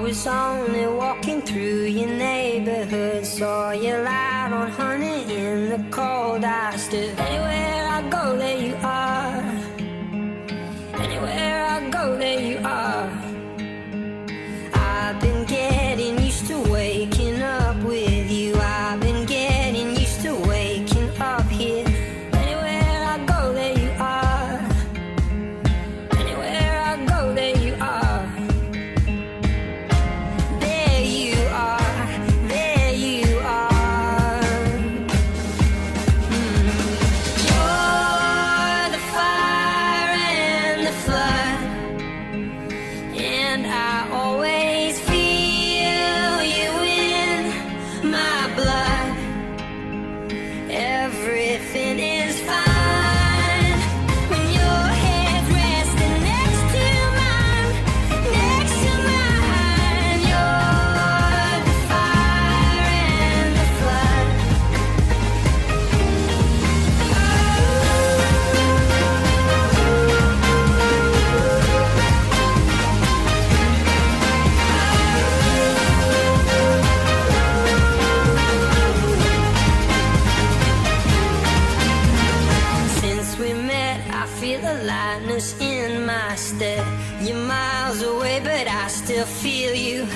was only walking through your neighborhood. Saw you light on honey in the cold. I stood anywhere I go, there you are. Anywhere I go, there you are. I've been getting used to waking up with you. I've been getting used to waking up here. Anywhere I go, there you are. Anywhere I go, there you are. There you are, there you are. You're the fire and the flood, and I always feel you in my blood. Everything is fine when your head's resting next to mine, next to mine. You're the fire and the flood. Since we met, I feel a lightness in my step. You're miles away, but I still feel you.